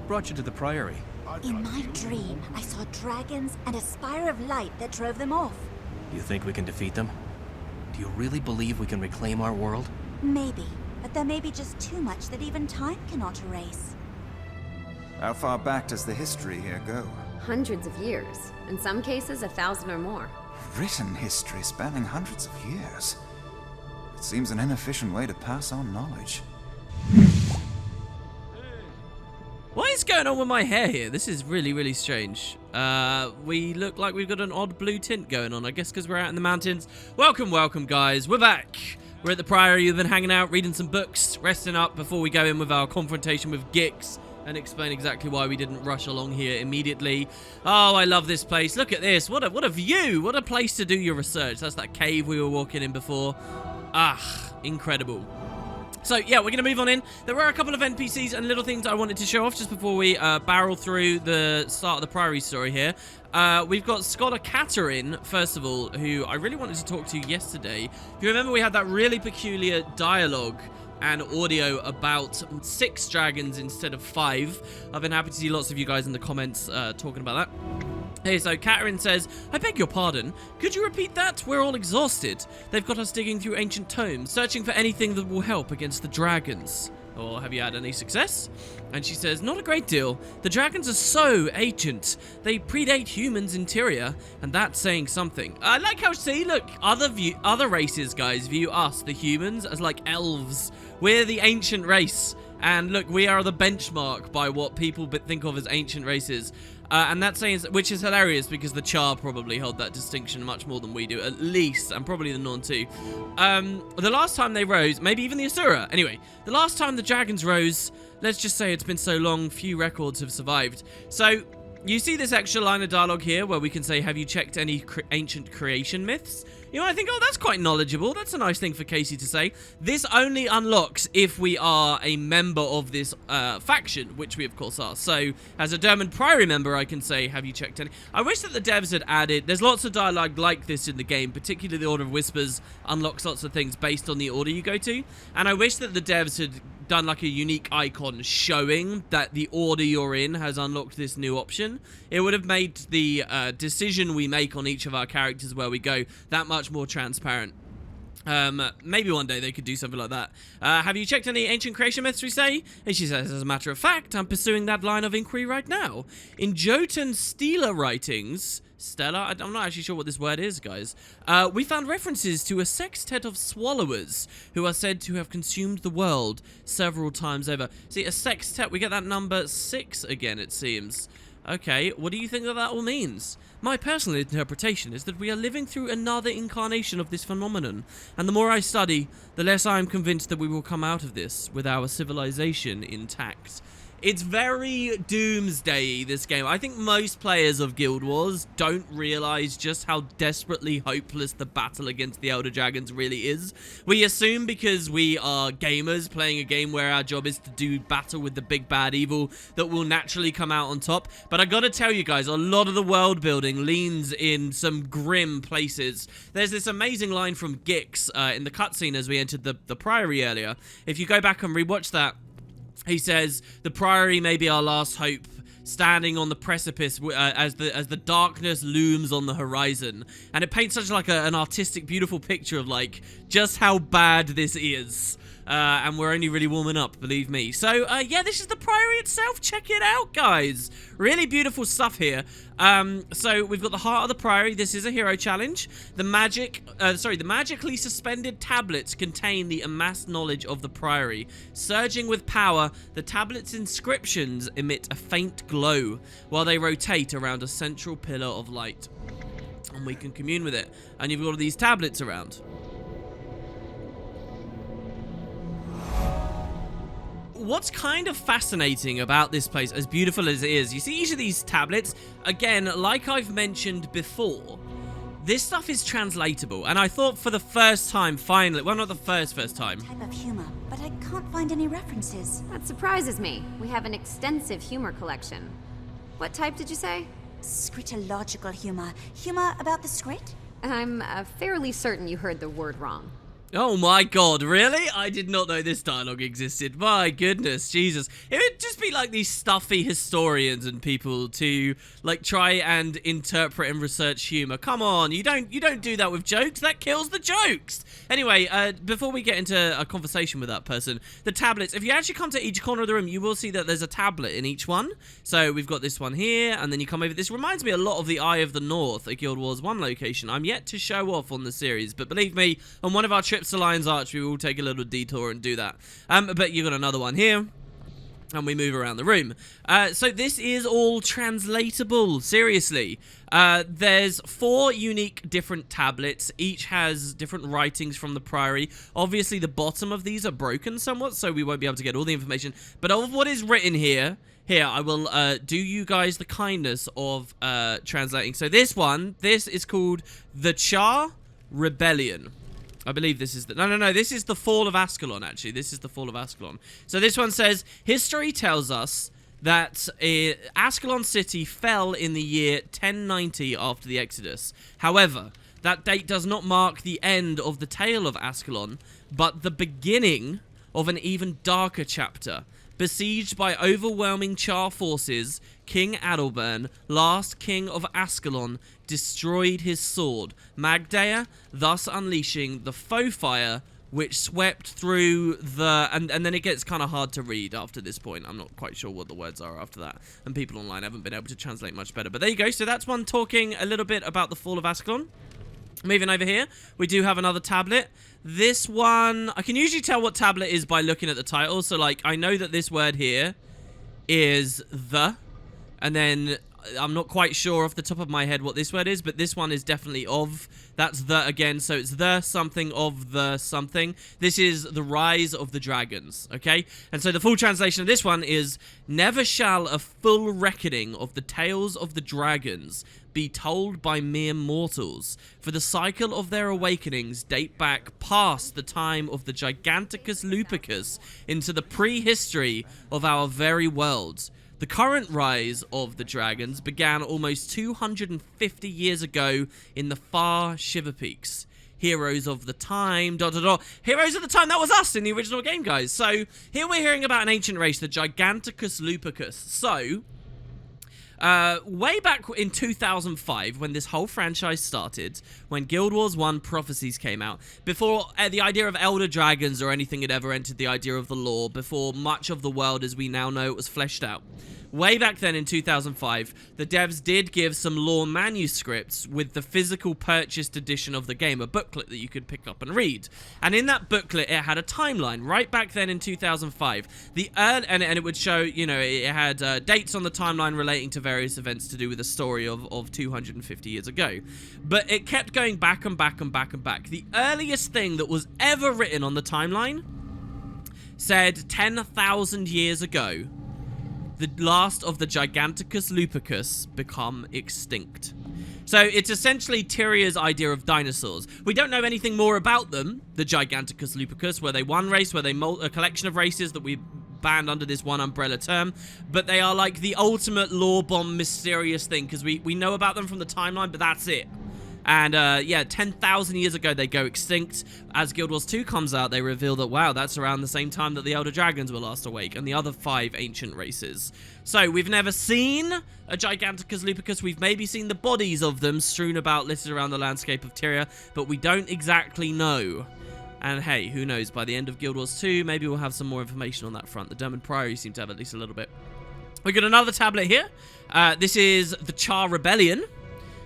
brought you to the Priory? In my dream, I saw dragons and a spire of light that drove them off. You think we can defeat them? Do you really believe we can reclaim our world? Maybe, but there may be just too much that even time cannot erase. How far back does the history here go? Hundreds of years. In some cases, 1,000 or more. Written history spanning hundreds of years. It seems an inefficient way to pass on knowledge. What is going on with my hair here? This is really, really strange. We look like we've got an odd blue tint going on. I guess because we're out in the mountains. Welcome, welcome, guys. We're back. We're at the Priory. We've been hanging out, reading some books, resting up before we go in with our confrontation with Gix and explain exactly why we didn't rush along here immediately. Oh, I love this place. Look at this. What a view. What a place to do your research. That's that cave we were walking in before. Ah, incredible. So, yeah, we're going to move on in. There were a couple of NPCs and little things I wanted to show off just before we barrel through the start of the Priory story here. We've got Scholar Katerin, first of all, who I really wanted to talk to yesterday. If you remember, we had that really peculiar dialogue and audio about 6 dragons instead of 5. I've been happy to see lots of you guys in the comments talking about that. Hey, so Katerin says, I beg your pardon, could you repeat that? We're all exhausted. They've got us digging through ancient tomes, searching for anything that will help against the dragons. Or have you had any success? And she says, not a great deal. The dragons are so ancient. They predate humans' interior, and that's saying something. I like how, see, look, other races, guys, view us, the humans, as like elves. We're the ancient race. And look, we are the benchmark by what people think of as ancient races. And that's saying, which is hilarious because the Char probably hold that distinction much more than we do, at least, and probably the Norn too. The last time they rose, maybe even the Asura. Anyway, the last time the dragons rose, let's just say it's been so long, few records have survived. So, you see this extra line of dialogue here where we can say, have you checked any ancient creation myths? You know, I think, oh, that's quite knowledgeable. That's a nice thing for Casey to say. This only unlocks if we are a member of this faction, which we, of course, are. So, as a Dermot Priory member, I can say, have you checked any? I wish that the devs had added... There's lots of dialogue like this in the game, particularly the Order of Whispers unlocks lots of things based on the order you go to. And I wish that the devs had done like a unique icon showing that the order you're in has unlocked this new option. It would have made the decision we make on each of our characters where we go that much more transparent. Maybe one day they could do something like that. Have you checked any ancient creation myths, we say? And she says, as a matter of fact, I'm pursuing that line of inquiry right now. In Jotun Stela writings... Stella? I'm not actually sure what this word is, guys. We found references to a sextet of swallowers who are said to have consumed the world several times over. See, a sextet, we get that number 6 again, it seems. Okay, what do you think that all means? My personal interpretation is that we are living through another incarnation of this phenomenon, and the more I study, the less I am convinced that we will come out of this with our civilization intact. It's very doomsday-y, this game. I think most players of Guild Wars don't realize just how desperately hopeless the battle against the Elder Dragons really is. We assume because we are gamers playing a game where our job is to do battle with the big bad evil that will naturally come out on top. But I gotta tell you guys, a lot of the world building leans in some grim places. There's this amazing line from Gix in the cutscene as we entered the Priory earlier. If you go back and rewatch that, he says, the Priory may be our last hope, standing on the precipice as the darkness looms on the horizon. And it paints such like an artistic, beautiful picture of like just how bad this is. And we're only really warming up, believe me. So, yeah, this is the Priory itself. Check it out, guys. Really beautiful stuff here. So we've got the heart of the Priory. This is a hero challenge. The magically suspended tablets contain the amassed knowledge of the Priory. Surging with power, the tablet's inscriptions emit a faint glow while they rotate around a central pillar of light. And we can commune with it. And you've got all these tablets around. What's kind of fascinating about this place, as beautiful as it is, you see each of these tablets, again, like I've mentioned before, this stuff is translatable, and I thought for the first time, finally, well, not the first time. Type of humor, but I can't find any references. That surprises me. We have an extensive humor collection. What type did you say? Scritological humor. Humor about the scrit? I'm fairly certain you heard the word wrong. Oh my god, really? I did not know this dialogue existed. My goodness, Jesus. It would just be like these stuffy historians and people to like try and interpret and research humor. Come on, you don't do that with jokes. That kills the jokes. Anyway, before we get into a conversation with that person, the tablets, if you actually come to each corner of the room, you will see that there's a tablet in each one. So we've got this one here, and then you come over. This reminds me a lot of the Eye of the North, a Guild Wars 1 location. I'm yet to show off on the series, but believe me, on one of our trips to Lion's Arch, we will take a little detour and do that. But you got another one here, and we move around the room. So this is all translatable, seriously. There's 4 unique different tablets. Each has different writings from the Priory. Obviously, the bottom of these are broken somewhat, so we won't be able to get all the information. But of what is written here, I will do you guys the kindness of translating. So this is called the Char Rebellion. I believe this is the... No, this is the Fall of Ascalon, actually. This is the Fall of Ascalon. So this one says, history tells us that Ascalon City fell in the year 1090 after the Exodus. However, that date does not mark the end of the tale of Ascalon, but the beginning of an even darker chapter. Besieged by overwhelming Char forces, King Adalbern, last king of Ascalon, destroyed his sword, Magdea, thus unleashing the foe fire, which swept through the... And then it gets kind of hard to read after this point. I'm not quite sure what the words are after that, and people online haven't been able to translate much better. But there you go. So that's one talking a little bit about the fall of Ascalon. Moving over here, we do have another tablet. This one, I can usually tell what tablet is by looking at the title. So, like, I know that this word here is the, and then I'm not quite sure off the top of my head what this word is, but this one is definitely of. That's the again, so it's the something of the something. This is the rise of the dragons, okay? And so the full translation of this one is, never shall a full reckoning of the tales of the dragons be told by mere mortals, for the cycle of their awakenings date back past the time of the Giganticus Lupicus into the prehistory of our very world. The current rise of the dragons began almost 250 years ago in the far Shiver Peaks. Heroes of the time, Heroes of the time, that was us in the original game, guys. So, here we're hearing about an ancient race, the Giganticus Lupicus. So, way back in 2005, when this whole franchise started, when Guild Wars 1 Prophecies came out, before the idea of Elder Dragons or anything had ever entered the idea of the lore, before much of the world as we now know it was fleshed out, way back then in 2005, the devs did give some lore manuscripts with the physical purchased edition of the game, a booklet that you could pick up and read. And in that booklet, it had a timeline right back then in 2005. And it would show, you know, it had dates on the timeline relating to various events to do with the story of 250 years ago. But it kept going back and back and back and back. The earliest thing that was ever written on the timeline said 10,000 years ago, the last of the Giganticus Lupicus become extinct. So it's essentially Tyria's idea of dinosaurs. We don't know anything more about them, the Giganticus Lupicus. Were they one race? Were they a collection of races that we banned under this one umbrella term? But they are like the ultimate lore bomb mysterious thing, because we know about them from the timeline, but that's it. And, yeah, 10,000 years ago, they go extinct. As Guild Wars 2 comes out, they reveal that, wow, that's around the same time that the Elder Dragons were last awake, and the other 5 ancient races. So, we've never seen a Giganticus Lupicus. We've maybe seen the bodies of them strewn about, littered around the landscape of Tyria, but we don't exactly know. And, hey, who knows, by the end of Guild Wars 2, maybe we'll have some more information on that front. The Dermot Priory seem to have at least a little bit. We got another tablet here. This is the Char Rebellion.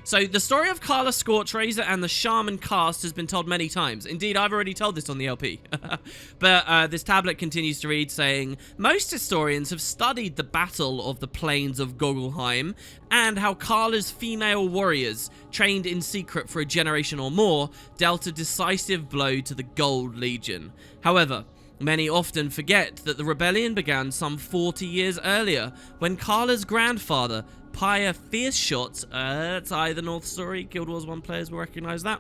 So, the story of Carla Scorchrazor and the Shaman cast has been told many times. Indeed, I've already told this on the LP. But this tablet continues to read, saying, most historians have studied the battle of the plains of Gogelheim and how Carla's female warriors, trained in secret for a generation or more, dealt a decisive blow to the Gold Legion. However, many often forget that the rebellion began some 40 years earlier, when Carla's grandfather, Pyre Fierceshot, that's either North Story, Guild Wars 1 players will recognize that.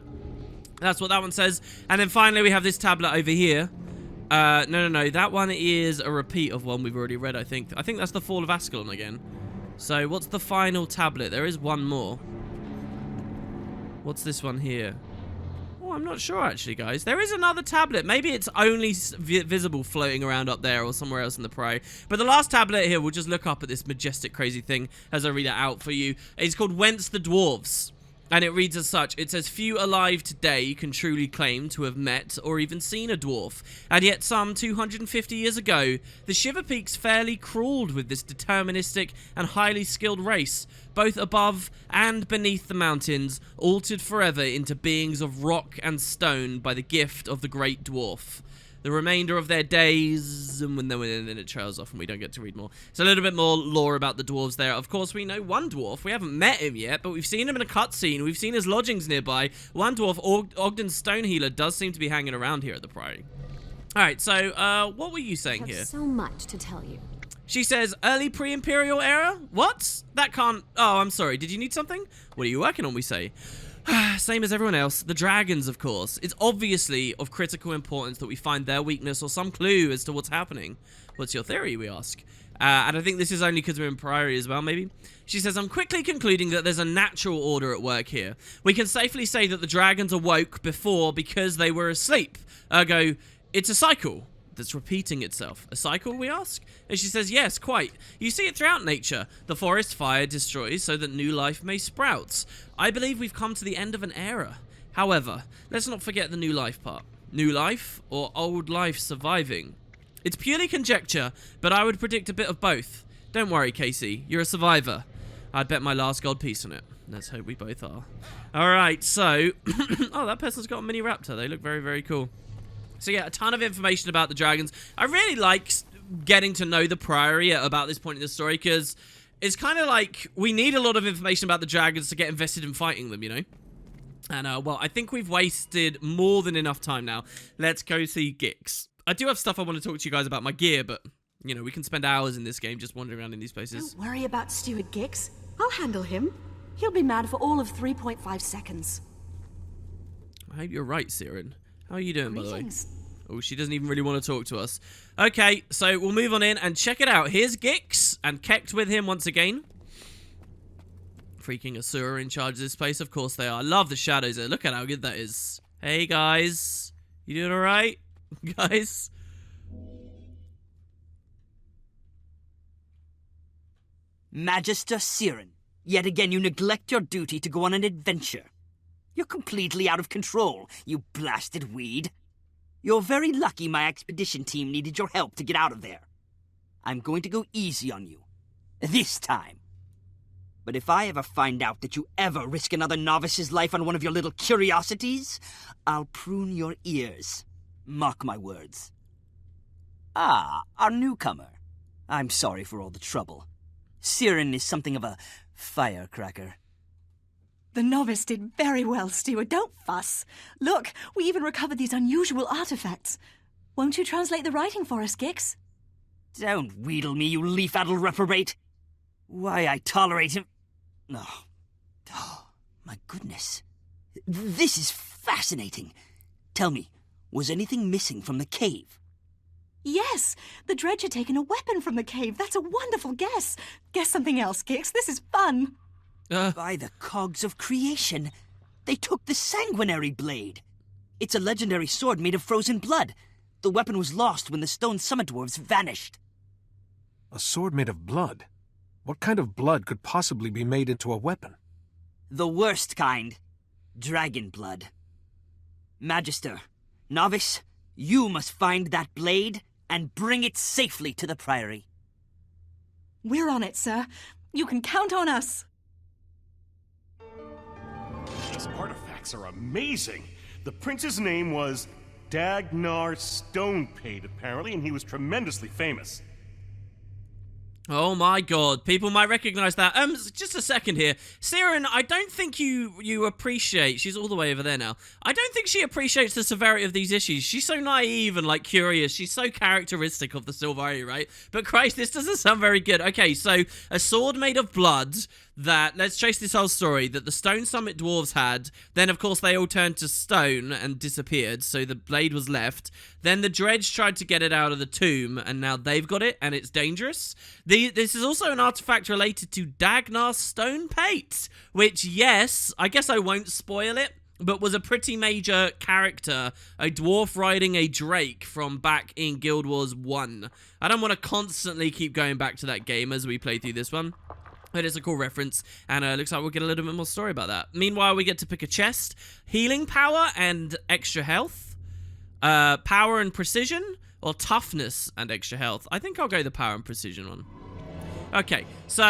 That's what that one says. And then finally we have this tablet over here. No, that one is a repeat of one we've already read, I think. I think that's the Fall of Ascalon again. So what's the final tablet? There is one more. What's this one here? Oh, I'm not sure, actually, guys. There is another tablet. Maybe it's only visible floating around up there or somewhere else in the Priory. But the last tablet here, we'll just look up at this majestic, crazy thing as I read it out for you. It's called Whence the Dwarves. And it reads as such. It says, few alive today can truly claim to have met or even seen a dwarf. And yet some 250 years ago, the Shiver Peaks fairly crawled with this deterministic and highly skilled race, both above and beneath the mountains, altered forever into beings of rock and stone by the gift of the great dwarf. The remainder of their days, and then it trails off and we don't get to read more. So a little bit more lore about the dwarves there. Of course, we know one dwarf. We haven't met him yet, but we've seen him in a cutscene. We've seen his lodgings nearby. One dwarf, Ogden Stonehealer, does seem to be hanging around here at the Priory. All right, so what were you saying here? I have so much to tell you. She says, early pre-imperial era? What? That can't... Oh, I'm sorry. Did you need something? What are you working on, we say? Same as everyone else. The dragons, of course. It's obviously of critical importance that we find their weakness or some clue as to what's happening. What's your theory, we ask? And I think this is only because we're in Priory as well, maybe. She says, I'm quickly concluding that there's a natural order at work here. We can safely say that the dragons awoke before because they were asleep. Ergo, it's a cycle that's repeating itself. A cycle, we ask? And she says, yes, quite. You see it throughout nature. The forest fire destroys so that new life may sprout. I believe we've come to the end of an era. However, let's not forget the new life part. New life or old life surviving? It's purely conjecture, but I would predict a bit of both. Don't worry, Casey. You're a survivor. I'd bet my last gold piece on it. Let's hope we both are. Alright, so... oh, that person's got a mini raptor. They look very, very cool. So yeah, a ton of information about the dragons. I really like getting to know the Priory about this point in the story, because it's kind of like we need a lot of information about the dragons to get invested in fighting them, you know? And, well, I think we've wasted more than enough time now. Let's go see Gix. I do have stuff I want to talk to you guys about my gear, but, you know, we can spend hours in this game just wandering around in these places. Don't worry about Steward Gix. I'll handle him. He'll be mad for all of 3.5 seconds. I hope you're right, Siren. How are you doing, by the way? Greetings. Oh, she doesn't even really want to talk to us. Okay, so we'll move on in and check it out. Here's Gix and Kecht with him once again. Freaking Asura in charge of this place. Of course they are. I love the shadows there. Look at how good that is. Hey, guys. You doing all right? Guys? Magister Siren, yet again you neglect your duty to go on an adventure. You're completely out of control, you blasted weed. You're very lucky my expedition team needed your help to get out of there. I'm going to go easy on you. This time. But if I ever find out that you ever risk another novice's life on one of your little curiosities, I'll prune your ears. Mark my words. Ah, our newcomer. I'm sorry for all the trouble. Siren is something of a firecracker. The novice did very well, Steward. Don't fuss. Look, we even recovered these unusual artifacts. Won't you translate the writing for us, Gix? Don't wheedle me, you leaf-addled reprobate. Why I tolerate him... Oh, my goodness. This is fascinating. Tell me, was anything missing from the cave? Yes, the dredge had taken a weapon from the cave. That's a wonderful guess. Guess something else, Gix. This is fun. By the cogs of creation, they took the Sanguinary Blade. It's a legendary sword made of frozen blood. The weapon was lost when the stone summit dwarves vanished. A sword made of blood? What kind of blood could possibly be made into a weapon? The worst kind. Dragon blood. Magister, novice, you must find that blade and bring it safely to the Priory. We're on it, sir. You can count on us. These artifacts are amazing. The prince's name was Dagnar Stonepate, apparently, and he was tremendously famous. Oh my god, people might recognize that. Just a second here. Siren, I don't think you appreciate... She's all the way over there now. I don't think she appreciates the severity of these issues. She's so naive and, like, curious. She's so characteristic of the Silvari, right? But Christ, this doesn't sound very good. Okay, so a sword made of blood that... Let's trace this whole story. That the Stone Summit dwarves had. Then, of course, they all turned to stone and disappeared. So the blade was left. Then the dredge tried to get it out of the tomb. And now they've got it. And it's dangerous. This is also an artifact related to Dagnar Stonepate, which, yes, I guess I won't spoil it, but was a pretty major character, a dwarf riding a drake from back in Guild Wars 1. I don't want to constantly keep going back to that game as we play through this one. It is a cool reference, and looks like we'll get a little bit more story about that. Meanwhile, we get to pick a chest. Healing power and extra health. Power and precision, or toughness and extra health. I think I'll go the power and precision one. Okay, so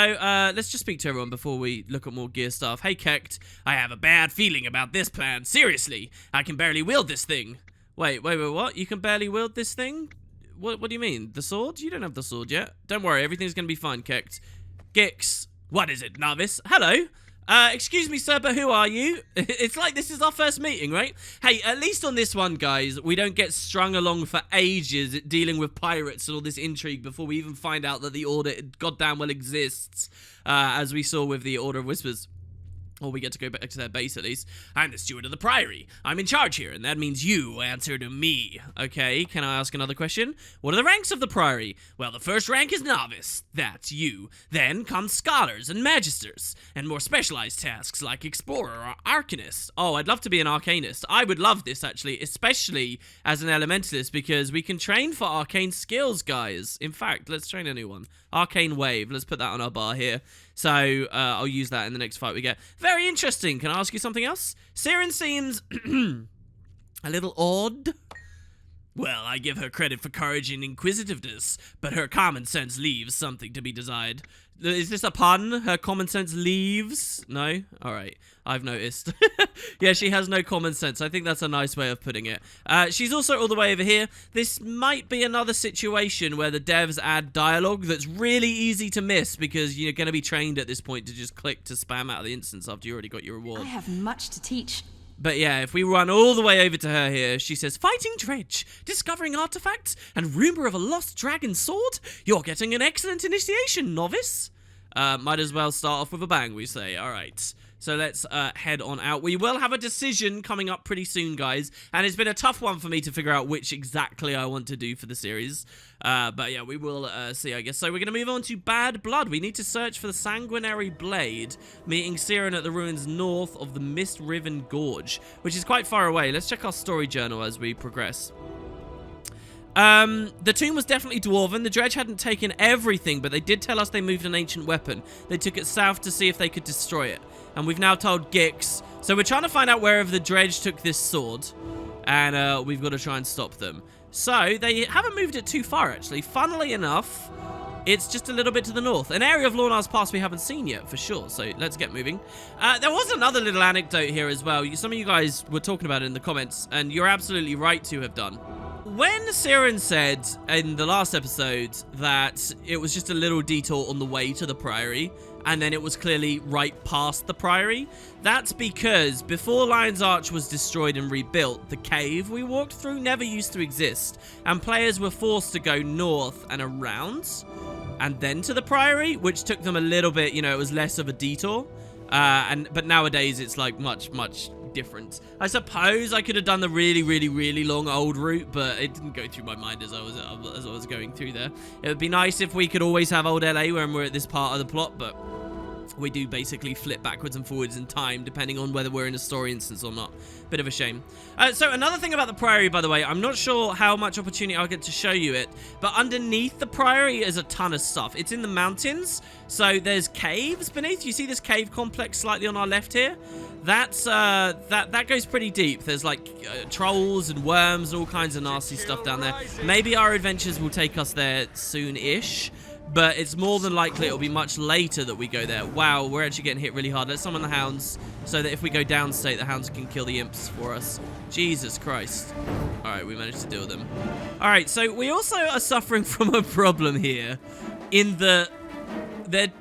let's just speak to everyone before we look at more gear stuff. Hey, Kekt, I have a bad feeling about this plan. Seriously, I can barely wield this thing. Wait, what? You can barely wield this thing? What do you mean? The sword? You don't have the sword yet. Don't worry, everything's going to be fine, Kekt. Gix, what is it, novice? Hello. Excuse me, sir, but who are you? It's like this is our first meeting, right? Hey, at least on this one, guys, we don't get strung along for ages dealing with pirates and all this intrigue before we even find out that the Order goddamn well exists, as we saw with the Order of Whispers. Or we get to go back to their base, at least. I'm the steward of the Priory. I'm in charge here, and that means you answer to me. Okay, can I ask another question? What are the ranks of the Priory? Well, the first rank is novice. That's you. Then come scholars and magisters, and more specialized tasks like explorer or arcanist. Oh, I'd love to be an arcanist. I would love this, actually, especially as an elementalist, because we can train for arcane skills, guys. In fact, let's train a new one. Arcane Wave. Let's put that on our bar here. So, I'll use that in the next fight we get. Very interesting. Can I ask you something else? Siren seems a little odd. Well, I give her credit for courage and inquisitiveness, but her common sense leaves something to be desired. Is this a pun? Her common sense leaves? No? Alright, I've noticed. Yeah, she has no common sense. I think that's a nice way of putting it. She's also all the way over here. This might be another situation where the devs add dialogue that's really easy to miss because you're going to be trained at this point to just click to spam out of the instance after you already got your reward. I have much to teach. But yeah, if we run all the way over to her here, she says, fighting dredge, discovering artifacts, and rumor of a lost dragon sword? You're getting an excellent initiation, novice. Might as well start off with a bang, we say. All right. So let's head on out. We will have a decision coming up pretty soon, guys. And it's been a tough one for me to figure out which exactly I want to do for the series. But yeah, we will see, I guess. So we're going to move on to Bad Blood. We need to search for the Sanguinary Blade, meeting Siren at the ruins north of the Mist-Riven Gorge, which is quite far away. Let's check our story journal as we progress. The tomb was definitely dwarven. The dredge hadn't taken everything, but they did tell us they moved an ancient weapon. They took it south to see if they could destroy it. And we've now told Gix. So we're trying to find out wherever the dredge took this sword. And we've got to try and stop them. So they haven't moved it too far, actually. Funnily enough, it's just a little bit to the north. An area of Lornar's Pass we haven't seen yet, for sure. So let's get moving. There was another little anecdote here as well. Some of you guys were talking about it in the comments. And you're absolutely right to have done. When Siren said in the last episode that it was just a little detour on the way to the Priory, and then it was clearly right past the Priory, that's because before Lion's Arch was destroyed and rebuilt, the cave we walked through never used to exist, and players were forced to go north and around, and then to the Priory, which took them a little bit, you know, it was less of a detour, but nowadays it's like much different. I suppose I could have done the really long old route, but it didn't go through my mind as I was going through there. It would be nice if we could always have old LA when we're at this part of the plot, but we do basically flip backwards and forwards in time depending on whether we're in a story instance or not. Bit of a shame. So another thing about the Priory, by the way, I'm not sure how much opportunity I'll get to show you it, but underneath the Priory is a ton of stuff. It's in the mountains, so there's caves beneath. You see this cave complex slightly on our left here? That's that goes pretty deep. There's like trolls and worms and all kinds of nasty stuff down there. Maybe our adventures will take us there soon-ish, but it's more than likely it'll be much later that we go there. Wow, we're actually getting hit really hard. Let's summon the hounds so that if we go downstate, the hounds can kill the imps for us. Jesus Christ. Alright, we managed to deal with them. Alright, so we also are suffering from a problem here in the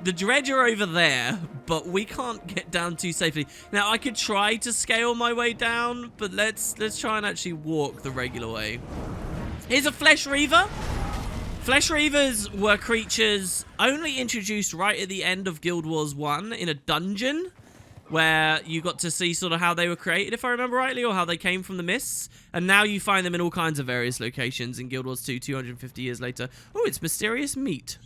dredge are over there, but we can't get down too safely. Now, I could try to scale my way down, but let's try and actually walk the regular way. Here's a Flesh Reaver. Flesh Reavers were creatures only introduced right at the end of Guild Wars 1 in a dungeon, where you got to see sort of how they were created, if I remember rightly, or how they came from the mists. And now you find them in all kinds of various locations in Guild Wars 2, 250 years later. Oh, it's mysterious meat.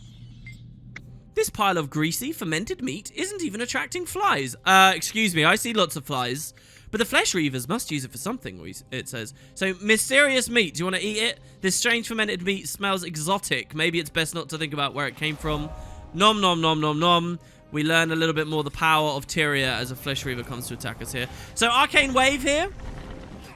This pile of greasy, fermented meat isn't even attracting flies. Excuse me, I see lots of flies. But the flesh reavers must use it for something, it says. So, mysterious meat. Do you want to eat it? This strange fermented meat smells exotic. Maybe it's best not to think about where it came from. Nom nom nom nom nom. We learn a little bit more the power of Tyria as a flesh reaver comes to attack us here. So, arcane wave here.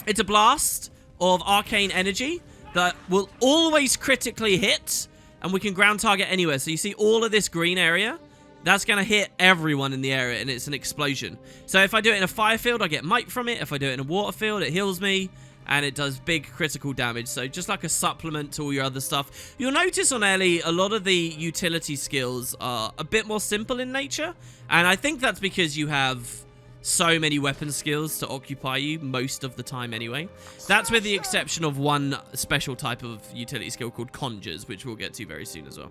It's a blast of arcane energy that will always critically hit, and we can ground target anywhere. So you see all of this green area? That's going to hit everyone in the area, and it's an explosion. So if I do it in a fire field, I get might from it. If I do it in a water field, it heals me, and it does big critical damage. So just like a supplement to all your other stuff. You'll notice on Ellie, a lot of the utility skills are a bit more simple in nature, and I think that's because you have so many weapon skills to occupy you most of the time anyway. That's with the exception of one special type of utility skill called Conjures, which we'll get to very soon as well.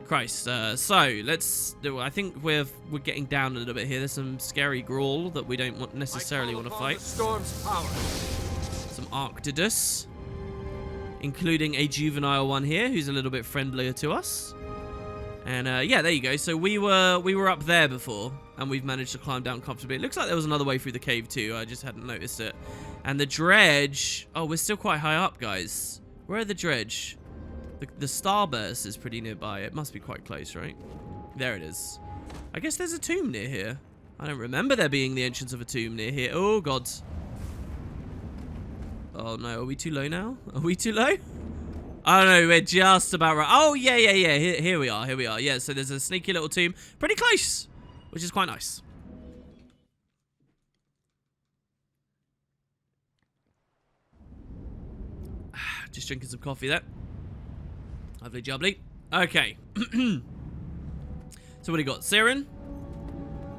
Christ. So let's do. I think we're getting down a little bit here. There's some scary Grawl that we don't necessarily want to fight. Some Arctidus, including a juvenile one here who's a little bit friendlier to us. And yeah, there you go. So we were up there before, and we've managed to climb down comfortably. It looks like there was another way through the cave too. I just hadn't noticed it. And the dredge. Oh, we're still quite high up, guys. Where are the dredge? The starburst is pretty nearby. It must be quite close, right? There it is. I guess there's a tomb near here. I don't remember there being the entrance of a tomb near here. Oh, God. Oh, no. Are we too low now? Are we too low? I don't know. We're just about right. Oh, yeah. Here we are. Yeah, so there's a sneaky little tomb. Pretty close, which is quite nice. Just drinking some coffee there. Lovely jubbly. Okay. So what do you got? Siren?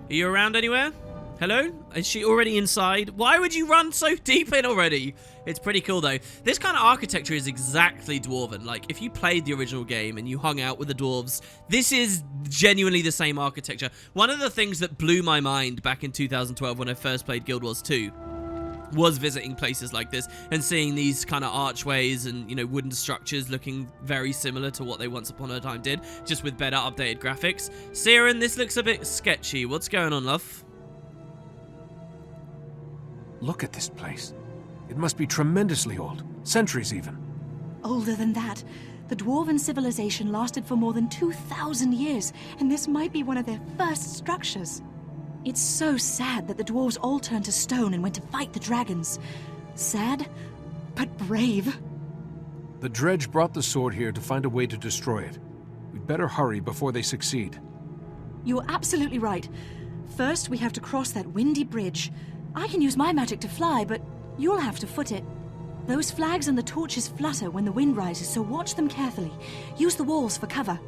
Are you around anywhere? Hello? Is she already inside? Why would you run so deep in already? It's pretty cool though. This kind of architecture is exactly Dwarven. Like, if you played the original game and you hung out with the dwarves, this is genuinely the same architecture. One of the things that blew my mind back in 2012 when I first played Guild Wars 2 was visiting places like this and seeing these kind of archways and, you know, wooden structures looking very similar to what they once upon a time did, just with better updated graphics. Siren, this looks a bit sketchy. What's going on, love? Look at this place. It must be tremendously old. Centuries even. Older than that. The Dwarven civilization lasted for more than 2,000 years, and this might be one of their first structures. It's so sad that the dwarves all turned to stone and went to fight the dragons. Sad, but brave. The dredge brought the sword here to find a way to destroy it. We'd better hurry before they succeed. You're absolutely right. First, we have to cross that windy bridge. I can use my magic to fly, but you'll have to foot it. Those flags and the torches flutter when the wind rises, so watch them carefully. Use the walls for cover.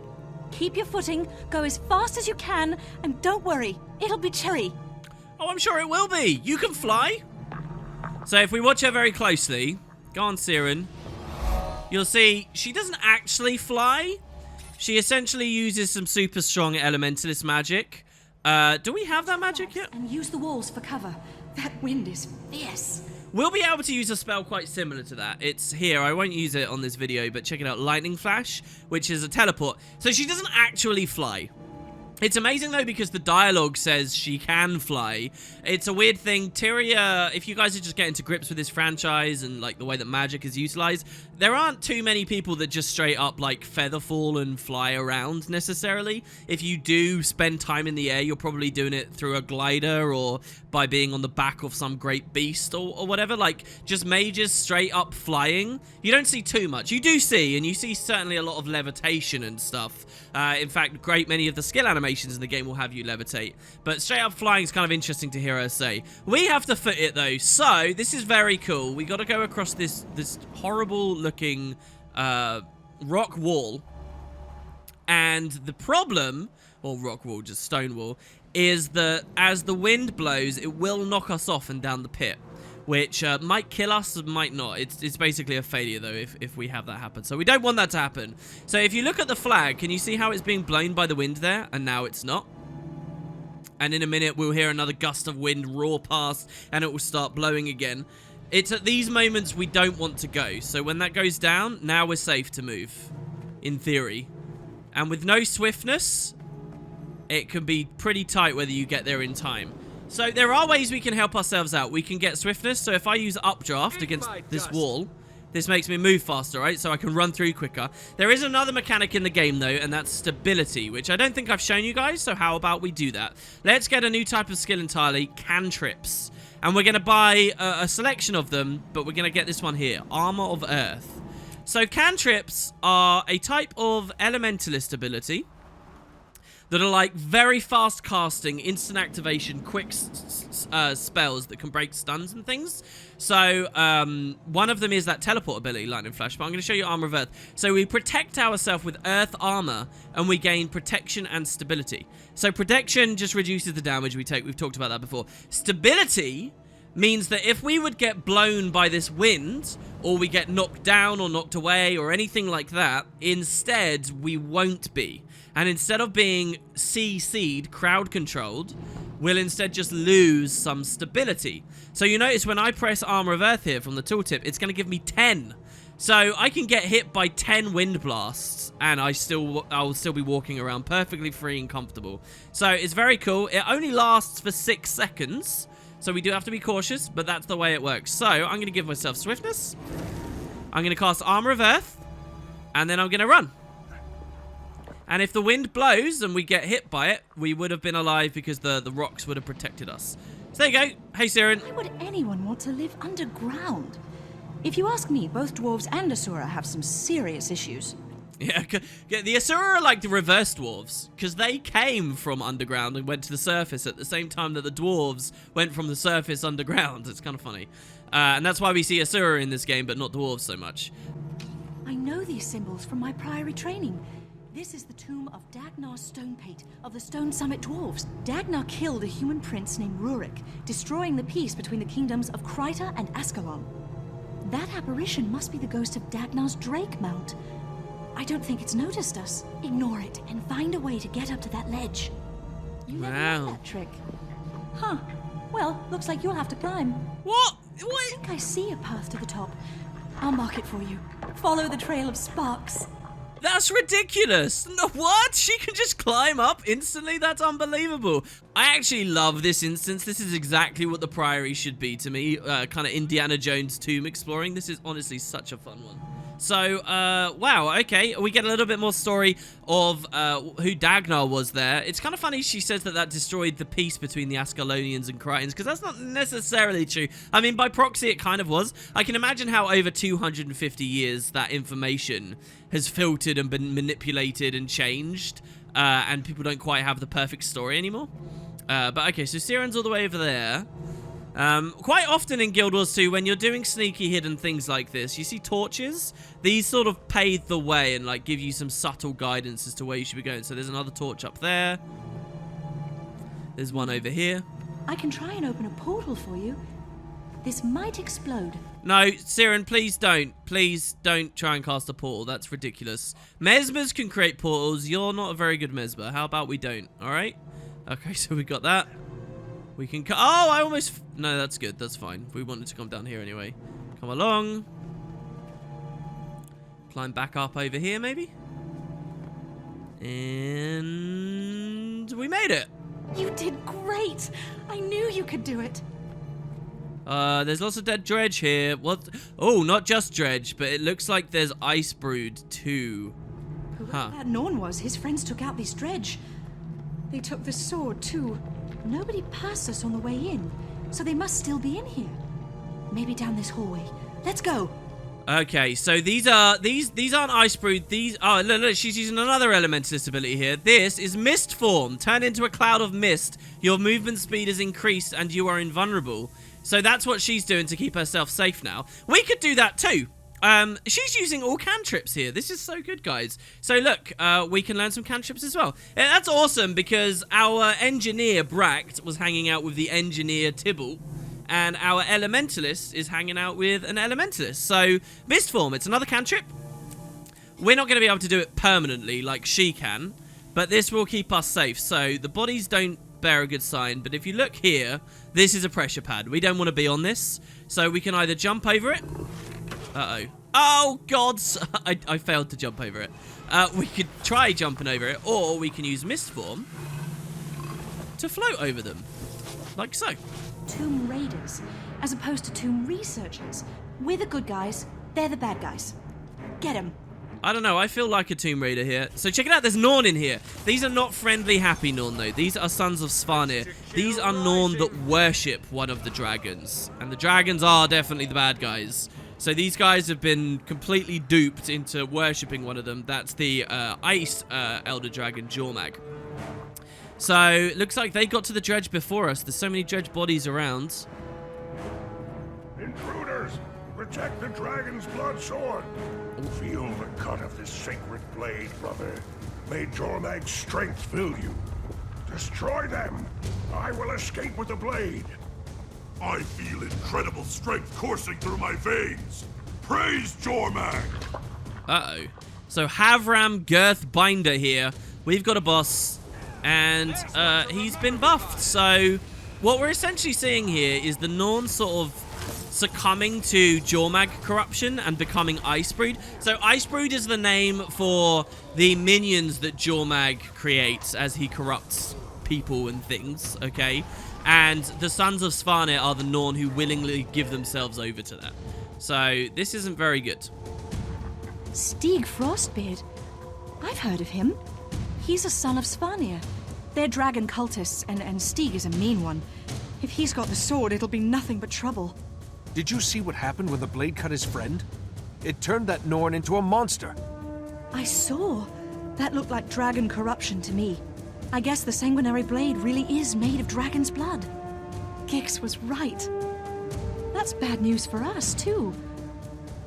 Keep your footing, go as fast as you can, and don't worry, it'll be cherry. Oh, I'm sure it will be. You can fly. So if we watch her very closely, go on, Siren, you'll see she doesn't actually fly. She essentially uses some super strong elementalist magic. Do we have that magic yet? And use the walls for cover. That wind is fierce. We'll be able to use a spell quite similar to that. It's here. I won't use it on this video, but check it out. Lightning Flash, which is a teleport. So she doesn't actually fly. It's amazing, though, because the dialogue says she can fly. It's a weird thing. Tyria, if you guys are just getting to grips with this franchise and, like, the way that magic is utilized, there aren't too many people that just straight up, like, feather fall and fly around, necessarily. If you do spend time in the air, you're probably doing it through a glider or by being on the back of some great beast or whatever. Like, just mages straight up flying. You don't see too much. You do see, and you see certainly a lot of levitation and stuff. In fact, great many of the skill animations in the game will have you levitate. But straight up flying is kind of interesting to hear her say. We have to foot it, though. So, this is very cool. We got to go across this horrible-looking rock wall. And the problem, or rock wall, just stone wall, is that as the wind blows, it will knock us off and down the pit, which might kill us, might not. It's basically a failure, though, if we have that happen. So we don't want that to happen. So if you look at the flag, can you see how it's being blown by the wind there? And now it's not. And in a minute, we'll hear another gust of wind roar past, and it will start blowing again. It's at these moments we don't want to go. So when that goes down, now we're safe to move, in theory. And with no swiftness, it can be pretty tight whether you get there in time. So there are ways we can help ourselves out. We can get swiftness. So if I use updraft against this wall, this makes me move faster, right? So I can run through quicker. There is another mechanic in the game, though, and that's stability, which I don't think I've shown you guys, so how about we do that? Let's get a new type of skill entirely, cantrips. And we're going to buy a selection of them, but we're going to get this one here, Armor of Earth. So cantrips are a type of elementalist ability that are like very fast casting, instant activation, quick spells that can break stuns and things. So one of them is that teleport ability, Lightning Flash, but I'm going to show you Armor of Earth. So we protect ourselves with Earth Armor, and we gain protection and stability. So protection just reduces the damage we take. We've talked about that before. Stability means that if we would get blown by this wind, or we get knocked down or knocked away or anything like that, instead we won't be. And instead of being CC'd, crowd controlled, we'll instead just lose some stability. So you notice when I press Armor of Earth here from the tooltip, it's going to give me 10. So I can get hit by 10 wind blasts, and I'll still be walking around perfectly free and comfortable. So it's very cool. It only lasts for 6 seconds. So we do have to be cautious, but that's the way it works. So I'm going to give myself swiftness. I'm going to cast Armor of Earth, and then I'm going to run. And if the wind blows and we get hit by it, we would have been alive because the rocks would have protected us. So there you go. Hey, Siren. Why would anyone want to live underground? If you ask me, both dwarves and Asura have some serious issues. Yeah, the Asura are like the reverse dwarves, because they came from underground and went to the surface at the same time that the dwarves went from the surface underground. It's kind of funny. And that's why we see Asura in this game, but not dwarves so much. I know these symbols from my Priory training. This is the tomb of Dagnar Stonepate of the Stone Summit Dwarves. Dagnar killed a human prince named Rurik, destroying the peace between the kingdoms of Kryta and Ascalon. That apparition must be the ghost of Dagnar's Drake Mount. I don't think it's noticed us. Ignore it and find a way to get up to that ledge. You never learned that trick. Huh. Well, looks like you'll have to climb. What? I think I see a path to the top. I'll mark it for you. Follow the trail of sparks. That's ridiculous. No, what? She can just climb up instantly? That's unbelievable. I actually love this instance. This is exactly what the Priory should be to me. Kind of Indiana Jones tomb exploring. This is honestly such a fun one. So, wow, okay. We get a little bit more story of who Dagnar was there. It's kind of funny she says that destroyed the peace between the Ascalonians and Krytans, because that's not necessarily true. I mean, by proxy, it kind of was. I can imagine how over 250 years that information has filtered and been manipulated and changed, and people don't quite have the perfect story anymore. But okay, so Siren's all the way over there. Quite often in Guild Wars 2, when you're doing sneaky hidden things like this, you see torches. These sort of pave the way and like give you some subtle guidance as to where you should be going. So there's another torch up there. There's one over here. I can try and open a portal for you. This might explode. No, Siren, please don't. Please don't try and cast a portal. That's ridiculous. Mesmers can create portals. You're not a very good Mesmer. How about we don't? All right? Okay, so we got that. We can... Oh, I almost... No, that's good. That's fine. We wanted to come down here anyway. Come along. Climb back up over here, maybe? And... we made it. You did great. I knew you could do it. There's lots of dead dredge here. What? Oh, not just dredge, but it looks like there's ice brood too. Whoever that Norn was, his friends took out this dredge. They took the sword too. Nobody passed us on the way in, so they must still be in here. Maybe down this hallway. Let's go. Okay, so these aren't ice brood. These look, she's using another elementalist ability here. This is mist form. Turn into a cloud of mist. Your movement speed is increased and you are invulnerable. So that's what she's doing to keep herself safe now. We could do that too. She's using all cantrips here. This is so good, guys. So look, we can learn some cantrips as well. And that's awesome because our engineer Bract was hanging out with the engineer Tybalt, and our elementalist is hanging out with an elementalist. So mist form, it's another cantrip. We're not going to be able to do it permanently like she can, but this will keep us safe. So the bodies don't bear a good sign, but if you look here, this is a pressure pad. We don't want to be on this, so we can either jump over it. Uh-oh. Oh, God! I failed to jump over it. We could try jumping over it, or we can use mist form to float over them. like so. Tomb raiders, as opposed to tomb researchers. We're the good guys, they're the bad guys. Get 'em. I don't know, I feel like a Tomb Raider here. So check it out, there's Norn in here. These are not friendly, happy Norn, though. These are sons of Svanir. These are Norn that worship one of the dragons. And the dragons are definitely the bad guys. So these guys have been completely duped into worshipping one of them. That's the Ice Elder Dragon, Jormag. So, looks like they got to the dredge before us. There's so many dredge bodies around. Intruders! Protect the dragon's blood sword! Feel the cut of this sacred blade, brother. May Jormag's strength fill you. Destroy them! I will escape with the blade! I feel incredible strength coursing through my veins! Praise Jormag! Uh-oh. So Havram Girth Binder here. We've got a boss, and he's been buffed. So what we're essentially seeing here is the Norn sort of succumbing to Jormag corruption and becoming Icebrood. So Icebrood is the name for the minions that Jormag creates as he corrupts people and things, okay? And the Sons of Svanir are the Norn who willingly give themselves over to that. So this isn't very good. Stieg Frostbeard. I've heard of him. He's a son of Svanir. They're dragon cultists, and Stieg is a mean one. If he's got the sword, it'll be nothing but trouble. Did you see what happened when the blade cut his friend? It turned that Norn into a monster. I saw. That looked like dragon corruption to me. I guess the Sanguinary Blade really is made of dragon's blood. Gix was right. That's bad news for us, too.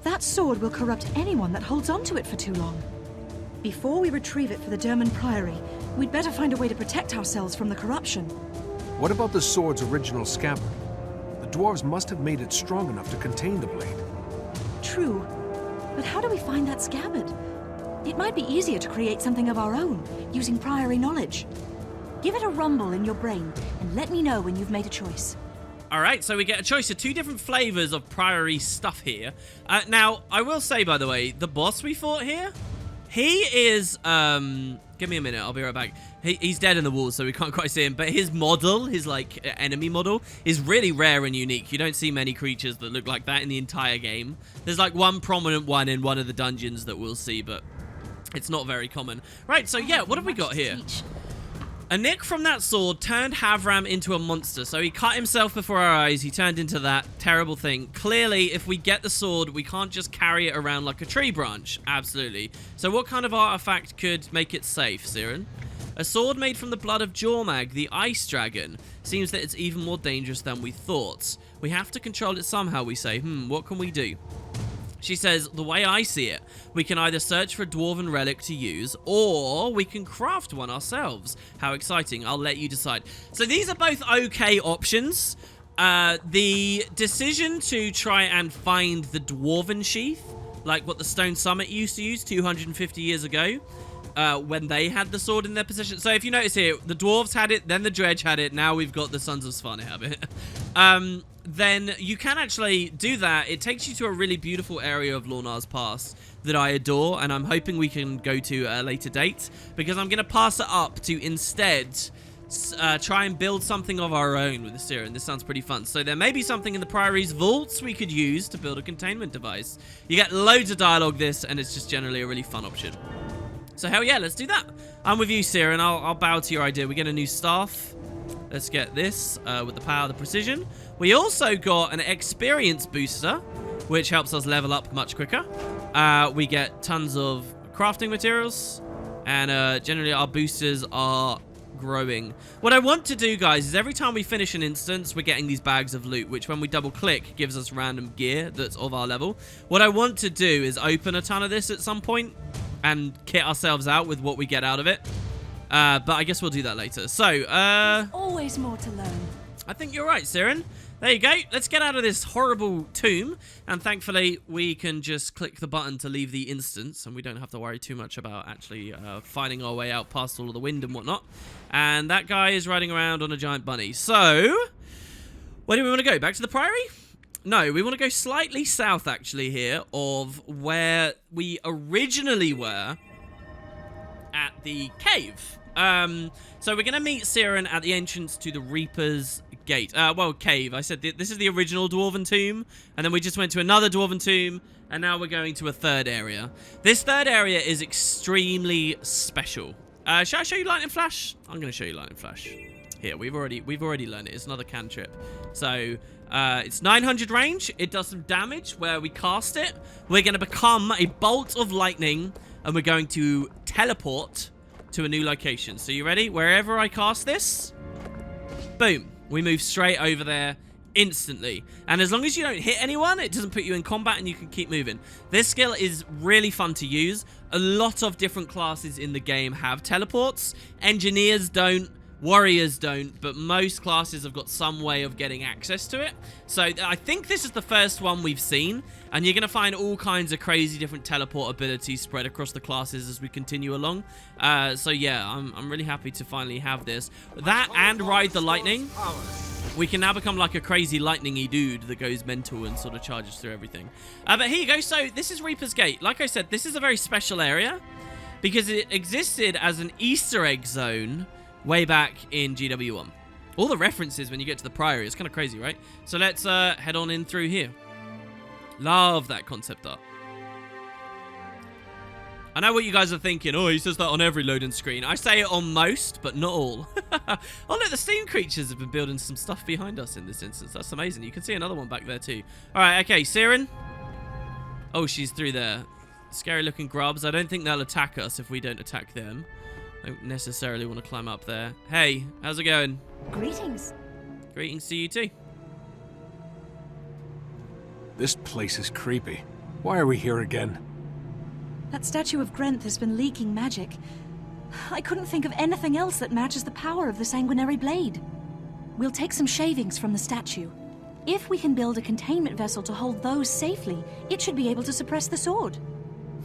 That sword will corrupt anyone that holds onto it for too long. Before we retrieve it for the Derman Priory, we'd better find a way to protect ourselves from the corruption. What about the sword's original scabbard? The dwarves must have made it strong enough to contain the blade. True. But how do we find that scabbard? It might be easier to create something of our own, using Priory knowledge. Give it a rumble in your brain, and let me know when you've made a choice. Alright, so we get a choice of 2 different flavors of Priory stuff here. Now, I will say, by the way, the boss we fought here, he is, give me a minute, I'll be right back. He's dead in the walls, so we can't quite see him, but his model, his, like, enemy model, is really rare and unique. You don't see many creatures that look like that in the entire game. There's, like, one prominent one in one of the dungeons that we'll see, but it's not very common. Right, so yeah, what have we got here? A nick from that sword turned Havram into a monster. So he cut himself before our eyes. He turned into that terrible thing. Clearly, if we get the sword, we can't just carry it around like a tree branch. Absolutely. So what kind of artifact could make it safe, Siren? A sword made from the blood of Jormag, the ice dragon. Seems that it's even more dangerous than we thought. We have to control it somehow, we say. What can we do? She says, the way I see it, we can either search for a dwarven relic to use, or we can craft one ourselves. How exciting. I'll let you decide. So these are both okay options. The decision to try and find the dwarven sheath, like what the Stone Summit used to use 250 years ago, when they had the sword in their possession. So if you notice here, the dwarves had it, then the dredge had it, now we've got the Sons of Svanir have it. Then you can actually do that. It takes you to a really beautiful area of Lornar's Pass that I adore, and I'm hoping we can go to a later date, because I'm going to pass it up to instead try and build something of our own with the Siren. This sounds pretty fun. So there may be something in the Priory's vaults we could use to build a containment device. You get loads of dialogue this, and it's just generally a really fun option. So hell yeah, let's do that. I'm with you, Siren. I'll bow to your idea. We get a new staff. Let's get this with the power of the precision. We also got an experience booster, which helps us level up much quicker. We get tons of crafting materials, and generally our boosters are growing. What I want to do, guys, is every time we finish an instance, we're getting these bags of loot, which when we double click gives us random gear that's of our level. What I want to do is open a ton of this at some point and kit ourselves out with what we get out of it. But I guess we'll do that later. So, There's always more to learn. I think you're right, Siren. There you go. Let's get out of this horrible tomb. And thankfully, we can just click the button to leave the instance. And we don't have to worry too much about actually finding our way out past all of the wind and whatnot. And that guy is riding around on a giant bunny. So, where do we want to go? Back to the Priory? No, we want to go slightly south, actually, here of where we originally were at the cave. So we're going to meet Siren at the entrance to the Reaper's Gate. Well, cave. I said this is the original Dwarven tomb, and then we just went to another Dwarven tomb, and now we're going to a third area. This third area is extremely special. Shall I show you Lightning Flash? I'm going to show you Lightning Flash. Here, we've already learned it. It's another cantrip. So, it's 900 range. It does some damage where we cast it. We're going to become a bolt of lightning, and we're going to teleport to a new location. So you ready? Wherever I cast this, boom, we move straight over there instantly. And as long as you don't hit anyone, it doesn't put you in combat and you can keep moving. This skill is really fun to use. A lot of different classes in the game have teleports. Engineers don't. Warriors don't, but most classes have got some way of getting access to it. So I think this is the first one we've seen, and you're going to find all kinds of crazy different teleport abilities spread across the classes as we continue along. So yeah, I'm really happy to finally have this. That and Ride the Lightning. We can now become like a crazy lightning-y dude that goes mental and sort of charges through everything. But here you go. So this is Reaper's Gate. Like I said, this is a very special area because it existed as an Easter egg zone way back in GW1. All the references when you get to the Priory, it's kind of crazy, right? So let's head on in through here. Love that concept art. I know what you guys are thinking. Oh, he says that on every loading screen. I say it on most, but not all. Oh, look, the steam creatures have been building some stuff behind us in this instance. That's amazing. You can see another one back there too. All right, okay, Siren. Oh, she's through there. Scary looking grubs. I don't think they'll attack us if we don't attack them. I don't necessarily want to climb up there. Hey, how's it going? Greetings. Greetings to you too. This place is creepy. Why are we here again? That statue of Grenth has been leaking magic. I couldn't think of anything else that matches the power of the Sanguinary Blade. We'll take some shavings from the statue. If we can build a containment vessel to hold those safely, it should be able to suppress the sword.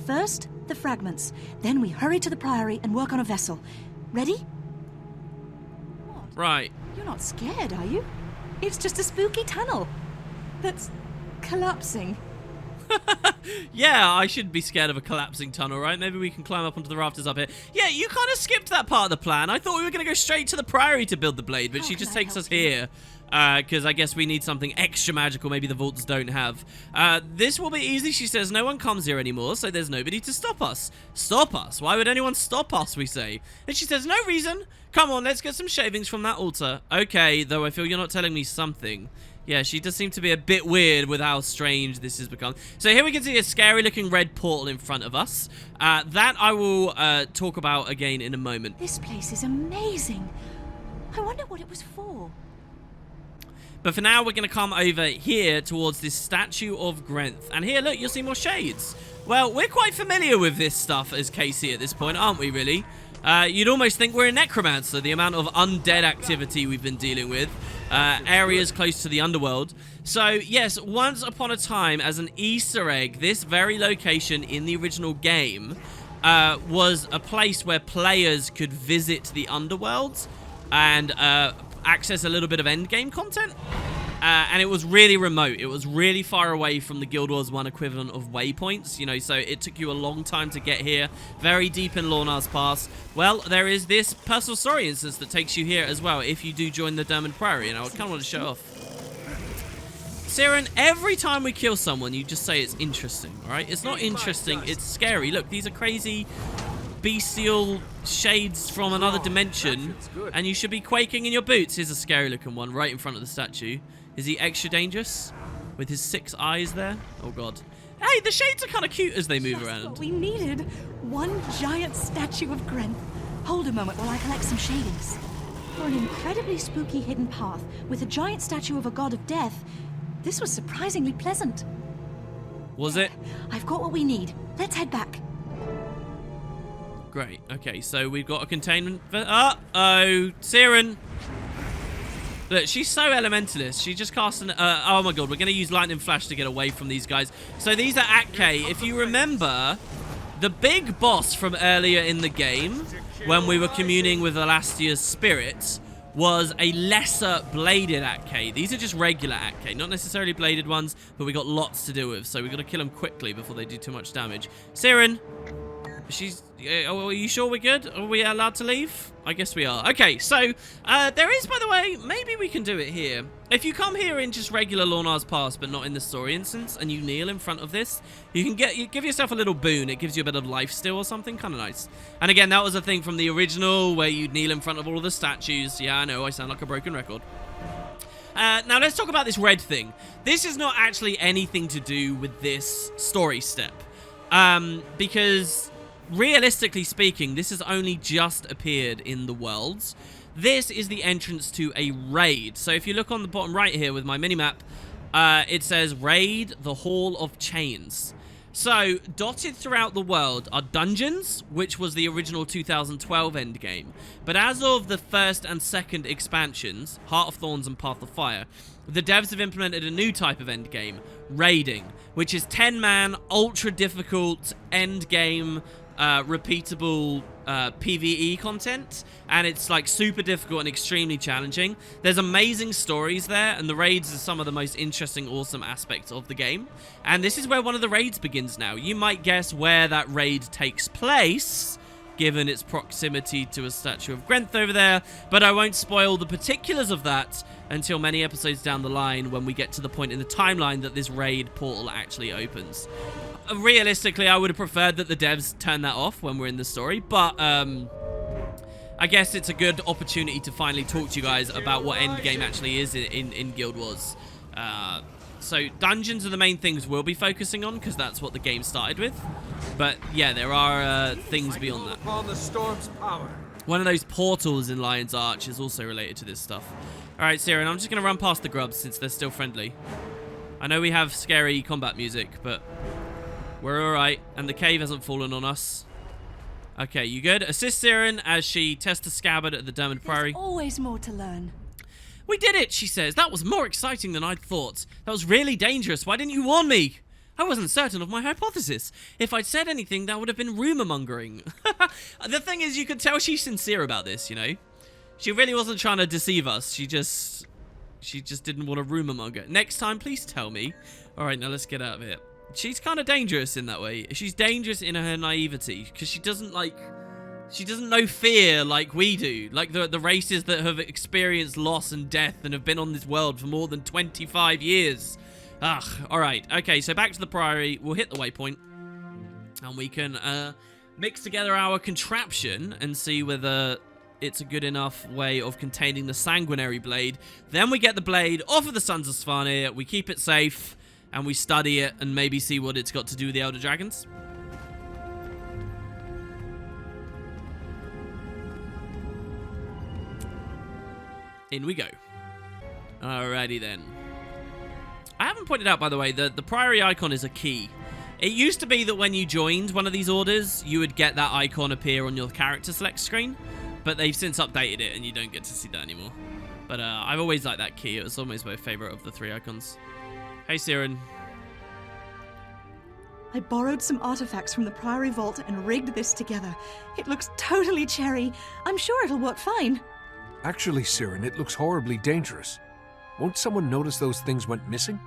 First, the fragments. Then we hurry to the Priory and work on a vessel. Ready? What? Right. You're not scared, are you? It's just a spooky tunnel that's collapsing. Yeah, I shouldn't be scared of a collapsing tunnel, right? Maybe we can climb up onto the rafters up here. Yeah, you kind of skipped that part of the plan. I thought we were going to go straight to the Priory to build the blade, but she just takes us here. Because I guess we need something extra magical maybe the vaults don't have. This will be easy, she says. No one comes here anymore, so there's nobody to stop us. Stop us? Why would anyone stop us, we say? And she says, no reason. Come on, let's get some shavings from that altar. Okay, though I feel you're not telling me something. Yeah, she does seem to be a bit weird with how strange this has become. So here we can see a scary-looking red portal in front of us. That I will talk about again in a moment. This place is amazing. I wonder what it was for. But for now, we're going to come over here towards this statue of Grenth. And here, look, you'll see more shades. Well, we're quite familiar with this stuff as Casey at this point, aren't we, really? You'd almost think we're a necromancer, the amount of undead activity we've been dealing with. Areas close to the underworld. So, yes, once upon a time, as an Easter egg, this very location in the original game was a place where players could visit the underworld and access a little bit of endgame content. And it was really remote. It was really far away from the Guild Wars 1 equivalent of waypoints, you know, so it took you a long time to get here. Very deep in Lornar's Pass. Well, there is this personal story instance that takes you here as well if you do join the Dermot Priory, and I kind of want to show off. Siren, every time we kill someone, you just say it's interesting, all right? It's not interesting, it's scary. Look, these are crazy bestial shades from another dimension, and you should be quaking in your boots. Here's a scary looking one right in front of the statue. Is he extra dangerous with his 6 eyes there? Oh god. Hey, the shades are kind of cute as they move around. What we needed. One giant statue of Grenth. Hold a moment while I collect some shavings. For an incredibly spooky hidden path with a giant statue of a god of death, this was surprisingly pleasant. Was it? I've got what we need. Let's head back. Great. Okay, so we've got a containment. Uh-oh, Siren. Look, she's so elementalist. She just cast an... oh my god, we're going to use Lightning Flash to get away from these guys. So these are Akke. If you remember, the big boss from earlier in the game, when we were communing with Alastia's spirit, was a lesser bladed Akke. These are just regular Akke, not necessarily bladed ones, but we got lots to deal with, so we've got to kill them quickly before they do too much damage. Siren. Are you sure we're good? Are we allowed to leave? I guess we are. Okay, so there is, by the way, maybe we can do it here. If you come here in just regular Lornar's Pass, but not in the story instance, and you kneel in front of this, you can give yourself a little boon. It gives you a bit of life steal or something. Kind of nice. And again, that was a thing from the original where you'd kneel in front of all of the statues. Yeah, I know, I sound like a broken record. Now let's talk about this red thing. This is not actually anything to do with this story step. Because realistically speaking, this has only just appeared in the worlds. This is the entrance to a raid. So if you look on the bottom right here with my minimap, it says Raid the Hall of Chains. So dotted throughout the world are dungeons, which was the original 2012 endgame. But as of the first and second expansions, Heart of Thorns and Path of Fire, the devs have implemented a new type of endgame, raiding, which is 10-man, ultra-difficult endgame, repeatable PvE content, and it's like super difficult and extremely challenging. There's amazing stories there, and the raids are some of the most interesting, awesome aspects of the game. And this is where one of the raids begins now. You might guess where that raid takes place, given its proximity to a statue of Grenth over there, but I won't spoil the particulars of that until many episodes down the line when we get to the point in the timeline that this raid portal actually opens. Realistically, I would have preferred that the devs turn that off when we're in the story, but I guess it's a good opportunity to finally talk to you guys about what endgame actually is in Guild Wars. So dungeons are the main things we'll be focusing on because that's what the game started with. But yeah, there are things beyond that. One of those portals in Lion's Arch is also related to this stuff. Alright, Siren, I'm just going to run past the grubs since they're still friendly. I know we have scary combat music, but we're alright. And the cave hasn't fallen on us. Okay, you good? Assist Siren as she tests the scabbard at the Dermot Priory. There's always more to learn. We did it, she says. That was more exciting than I'd thought. That was really dangerous. Why didn't you warn me? I wasn't certain of my hypothesis. If I'd said anything, that would have been rumor-mongering. The thing is, you could tell she's sincere about this, you know? She really wasn't trying to deceive us. She just didn't want to rumor-monger. Next time, please tell me. All right, now let's get out of here. She's kind of dangerous in that way. She's dangerous in her naivety because she doesn't know fear like we do. Like the races that have experienced loss and death and have been on this world for more than 25 years. Ugh, alright. Okay, so back to the Priory. We'll hit the waypoint. And we can mix together our contraption and see whether it's a good enough way of containing the Sanguinary Blade. Then we get the blade off of the Sons of Svanir. We keep it safe. And we study it and maybe see what it's got to do with the Elder Dragons. In we go. Alrighty then. I haven't pointed out, by the way, that the Priory icon is a key. It used to be that when you joined one of these orders, you would get that icon appear on your character select screen. But they've since updated it and you don't get to see that anymore. But I've always liked that key. It was almost my favorite of the three icons. Hey, Siren. I borrowed some artifacts from the Priory Vault and rigged this together. It looks totally cherry. I'm sure it'll work fine. Actually, Siren, it looks horribly dangerous. Won't someone notice those things went missing?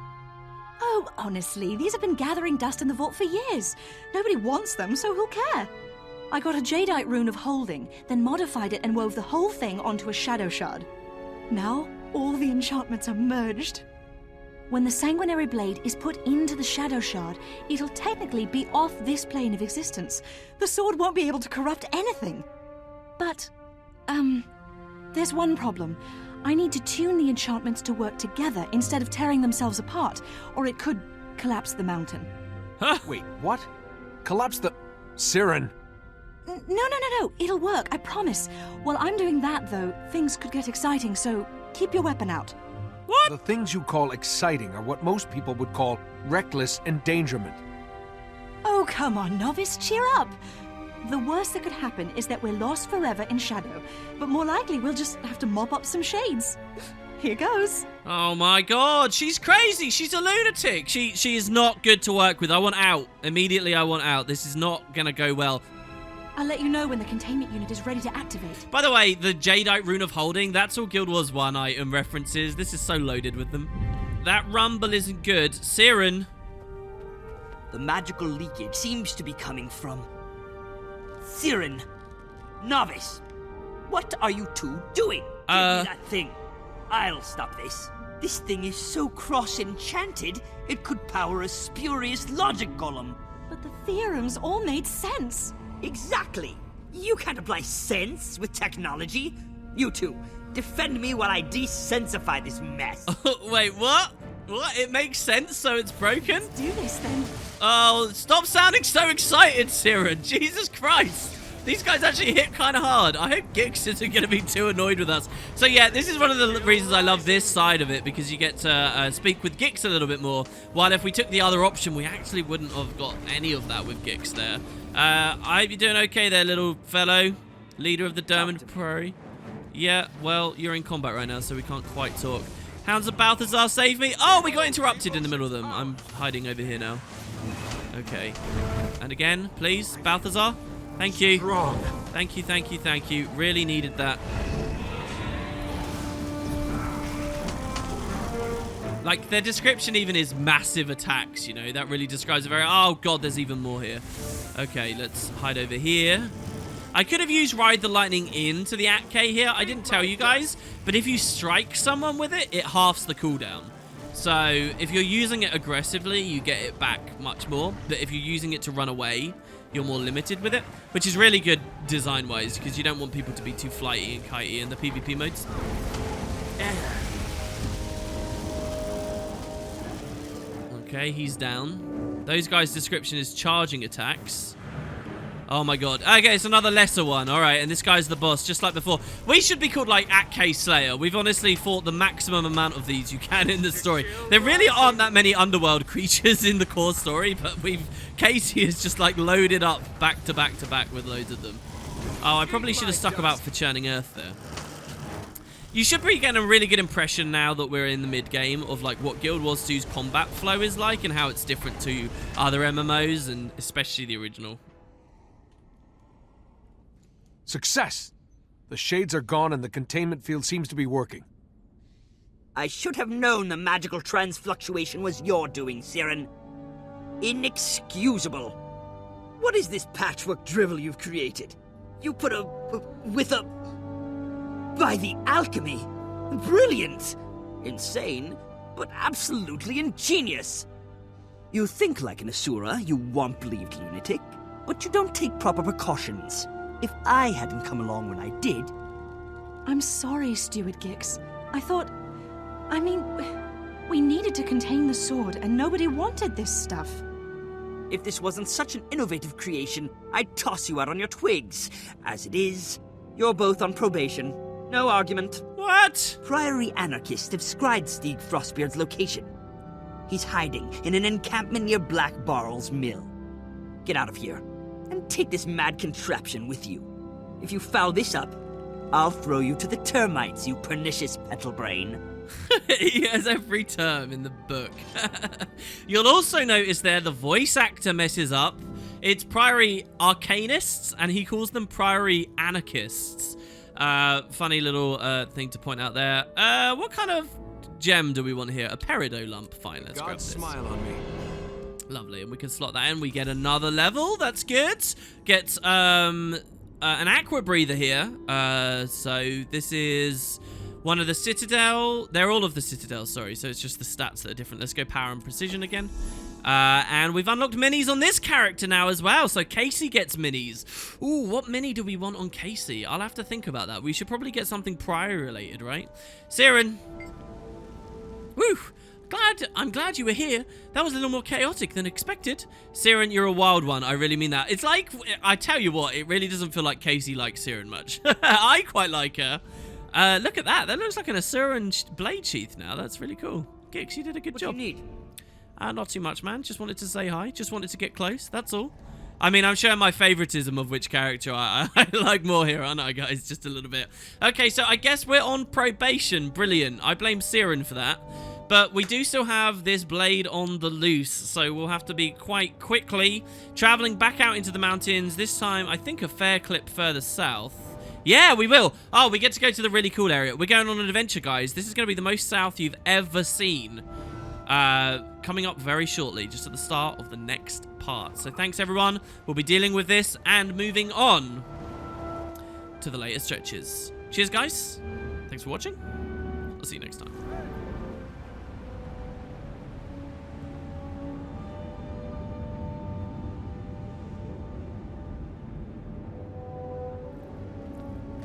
Oh, honestly, these have been gathering dust in the vault for years. Nobody wants them, so who'll care? I got a jadeite rune of holding, then modified it and wove the whole thing onto a shadow shard. Now, all the enchantments are merged. When the Sanguinary Blade is put into the shadow shard, it'll technically be off this plane of existence. The sword won't be able to corrupt anything. But, there's one problem. I need to tune the enchantments to work together instead of tearing themselves apart, or it could collapse the mountain. Huh? Wait, what? Collapse the... Siren! No. It'll work, I promise. While I'm doing that, though, things could get exciting, so keep your weapon out. What? The things you call exciting are what most people would call reckless endangerment. Oh, come on, novice, cheer up. The worst that could happen is that we're lost forever in shadow, but more likely we'll just have to mop up some shades. Here goes. Oh my god, she's crazy. She's a lunatic. She is not good to work with. I want out. Immediately I want out. This is not gonna go well. I'll let you know when the containment unit is ready to activate. By the way, the Jadeite Rune of Holding, that's all Guild Wars 1 item references. This is so loaded with them. That rumble isn't good. Siren. The magical leakage seems to be coming from Siren, novice, what are you two doing? Give me that thing. I'll stop this. This thing is so cross-enchanted, it could power a spurious logic golem. But the theorems all made sense. Exactly. You can't apply sense with technology. You two, defend me while I desensify this mess. Wait, what? What? It makes sense, so it's broken? Let's do this then. Oh, stop sounding so excited, Siren. Jesus Christ. These guys actually hit kind of hard. I hope Gix isn't going to be too annoyed with us. So yeah, this is one of the reasons I love this side of it, because you get to speak with Gix a little bit more. While if we took the other option, we actually wouldn't have got any of that with Gix there. I hope you're doing okay there, little fellow. Leader of the Dermot Priory. Yeah, well, you're in combat right now, so we can't quite talk. Hounds of Balthazar, save me. Oh, we got interrupted in the middle of them. I'm hiding over here now. Okay. And again, please, Balthazar. Thank you. Strong. Thank you, thank you, thank you. Really needed that. Like, their description even is massive attacks, you know. That really describes it very... Oh, God, there's even more here. Okay, let's hide over here. I could have used Ride the Lightning into the At-K here. I didn't tell you guys. But if you strike someone with it, it halves the cooldown. So, if you're using it aggressively, you get it back much more. But if you're using it to run away, you're more limited with it. Which is really good design-wise, because you don't want people to be too flighty and kitey in the PvP modes. Okay, he's down. Those guys' description is charging attacks. Oh my god. Okay, it's another lesser one. Alright, and this guy's the boss, just like before. We should be called, like, At-K Slayer. We've honestly fought the maximum amount of these you can in the story. There really aren't that many underworld creatures in the core story, but Casey is just, like, loaded up back to back to back with loads of them. Oh, I probably should have stuck about for Churning Earth there. You should be getting a really good impression now that we're in the mid-game of, like, what Guild Wars 2's combat flow is like and how it's different to other MMOs, and especially the original. Success! The shades are gone and the containment field seems to be working. I should have known the magical transfluctuation was your doing, Siren. Inexcusable. What is this patchwork drivel you've created? You put by the alchemy. Brilliant. Insane, but absolutely ingenious. You think like an Asura, you womp-leaved lunatic, but you don't take proper precautions. If I hadn't come along when I did... I'm sorry, Steward Gix. I mean, we needed to contain the sword, and nobody wanted this stuff. If this wasn't such an innovative creation, I'd toss you out on your twigs. As it is, you're both on probation. No argument. What? Priory anarchists have scried Stieg Frostbeard's location. He's hiding in an encampment near Black Barrel's mill. Get out of here. And take this mad contraption with you. If you foul this up, I'll throw you to the termites, you pernicious petal brain. He has every term in the book. You'll also notice there the voice actor messes up. It's Priory Arcanists, and he calls them Priory Anarchists. Funny little thing to point out there. What kind of gem do we want here? A peridot lump. Fine, let's grab this. Smile on me. Lovely, and we can slot that in. We get another level. That's good. Get an aqua breather here. So this is one of the Citadel. They're all of the Citadel, sorry. So it's just the stats that are different. Let's go power and precision again. And we've unlocked minis on this character now as well. So Casey gets minis. Ooh, what mini do we want on Casey? I'll have to think about that. We should probably get something Priory related, right? Siren. Woo. I'm glad you were here. That was a little more chaotic than expected. Siren, you're a wild one. I really mean that. It's like, I tell you what, it really doesn't feel like Casey likes Siren much. I quite like her. Look at that. That looks like an Asuran blade sheath now. That's really cool. Gix, you did a good job. What do you need? Not too much, man. Just wanted to say hi. Just wanted to get close. That's all. I mean, I'm showing my favoritism of which character I like more here, aren't I, guys? Just a little bit. Okay, so I guess we're on probation. Brilliant. I blame Siren for that. But we do still have this blade on the loose, so we'll have to be quite quickly traveling back out into the mountains. This time, I think a fair clip further south. Yeah, we will. Oh, we get to go to the really cool area. We're going on an adventure, guys. This is going to be the most south you've ever seen. coming up very shortly, just at the start of the next part. So thanks, everyone. We'll be dealing with this and moving on to the later stretches. Cheers, guys. Thanks for watching. I'll see you next time.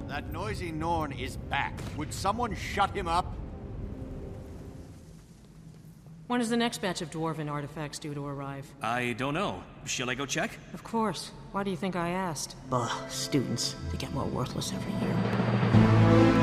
That noisy Norn is back. Would someone shut him up? When is the next batch of dwarven artifacts due to arrive? I don't know. Shall I go check? Of course. Why do you think I asked? Students. They get more worthless every year.